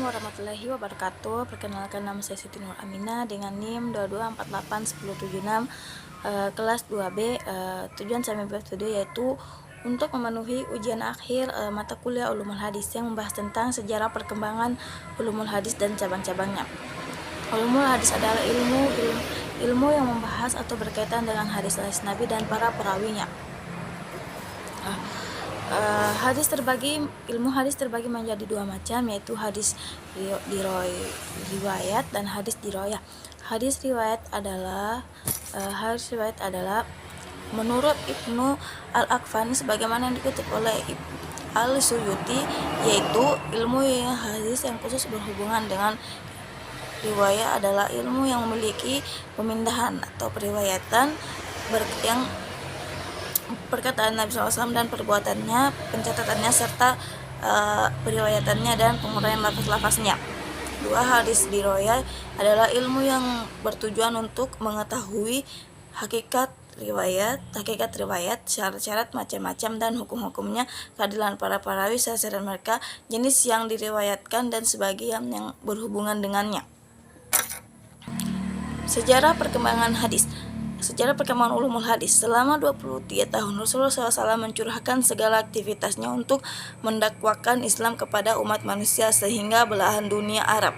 warahmatullahi wabarakatuh. Perkenalkan, nama saya Siti Nur Aminah dengan NIM 2248176, kelas 2B. Tujuan saya membuat video yaitu untuk memenuhi ujian akhir mata kuliah Ulumul Hadis yang membahas tentang sejarah perkembangan Ulumul Hadis dan cabang-cabangnya. Ulumul Hadis adalah ilmu yang membahas atau berkaitan dengan hadis-hadis Nabi dan para perawinya. Ilmu hadis terbagi menjadi dua macam, yaitu hadis riwayat dan hadis diroyah. Hadis riwayat adalah menurut Ibnu Al-Aqfani sebagaimana yang dikutip oleh Al-Suyuti, yaitu ilmu hadis yang khusus berhubungan dengan riwayat adalah ilmu yang memiliki pemindahan atau periwayatan yang perkataan Nabi SAW dan perbuatannya, pencatatannya serta periwayatannya dan penguraian lafaz-lafaznya. Dua, hadis diroyah adalah ilmu yang bertujuan untuk mengetahui hakikat riwayat, syarat-syarat macam-macam dan hukum-hukumnya, keadilan para perawi, sasaran mereka, jenis yang diriwayatkan dan sebagian yang berhubungan dengannya. Sejarah perkembangan hadis. Sejarah perkembangan ulumul hadis. Selama 23 tahun Rasulullah SAW mencurahkan segala aktivitasnya untuk mendakwakan Islam kepada umat manusia sehingga belahan dunia Arab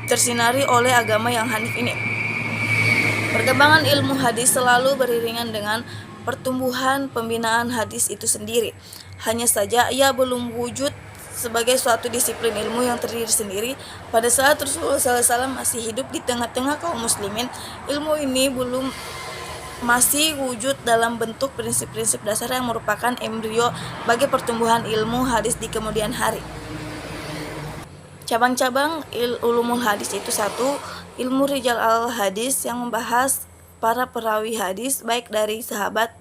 tersinari oleh agama yang hanif ini. Perkembangan ilmu hadis selalu beriringan dengan pertumbuhan pembinaan hadis itu sendiri. Hanya saja ia belum wujud sebagai suatu disiplin ilmu yang terdiri sendiri. Pada saat Rasulullah SAW masih hidup di tengah-tengah kaum muslimin, ilmu ini masih wujud dalam bentuk prinsip-prinsip dasar yang merupakan embrio bagi pertumbuhan ilmu hadis di kemudian hari. Cabang-cabang ulumul hadis itu: 1. Ilmu rijal al-hadis yang membahas para perawi hadis baik dari sahabat,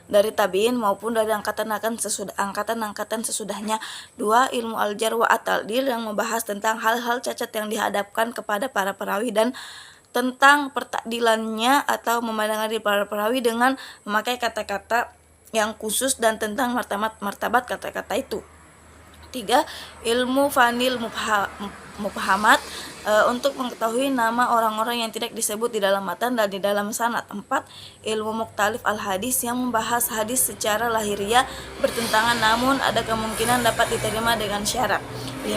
dari tabi'in maupun dari angkatan sesudahnya. 2. Ilmu al-jar wa at-ta'dil yang membahas tentang hal-hal cacat yang dihadapkan kepada para perawi dan tentang pertakdilannya atau memandangkan diri para perawi dengan memakai kata-kata yang khusus dan tentang martabat kata-kata itu. 3. Ilmu fanil mubhamat untuk mengetahui nama orang-orang yang tidak disebut di dalam matan dan di dalam sanad. 4. Ilmu muktalif al-hadis yang membahas hadis secara lahiriah bertentangan namun ada kemungkinan dapat diterima dengan syarat. 5.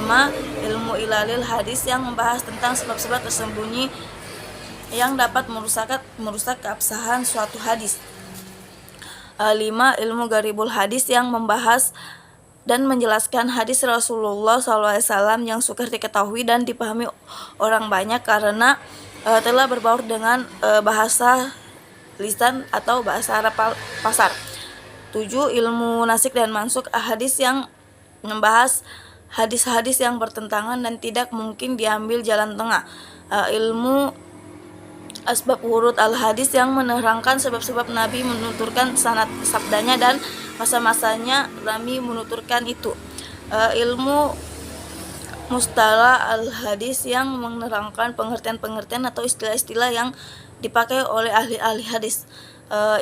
Ilmu ilalil hadis yang membahas tentang sebab-sebab tersembunyi yang dapat merusak keabsahan suatu hadis. 5. Ilmu garibul hadis yang membahas dan menjelaskan hadis Rasulullah SAW yang sukar diketahui dan dipahami orang banyak karena telah berbaur dengan bahasa lisan atau bahasa Arab pasar. 7. Ilmu nasik dan mansuk hadis yang membahas hadis-hadis yang bertentangan dan tidak mungkin diambil jalan tengah. Ilmu asbab wurud al-hadis yang menerangkan sebab-sebab Nabi menuturkan sanad sabdanya dan masa-masanya Nabi menuturkan itu. Ilmu mustalah al-hadis yang menerangkan pengertian-pengertian atau istilah-istilah yang dipakai oleh ahli-ahli hadis.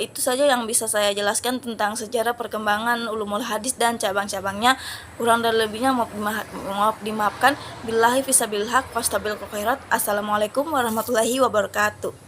Itu saja yang bisa saya jelaskan tentang sejarah perkembangan ulumul hadis dan cabang-cabangnya. Kurang dan lebihnya mohon dimaafkan. Billahi fisabilil haq wastabil khairat. Assalamualaikum warahmatullahi wabarakatuh.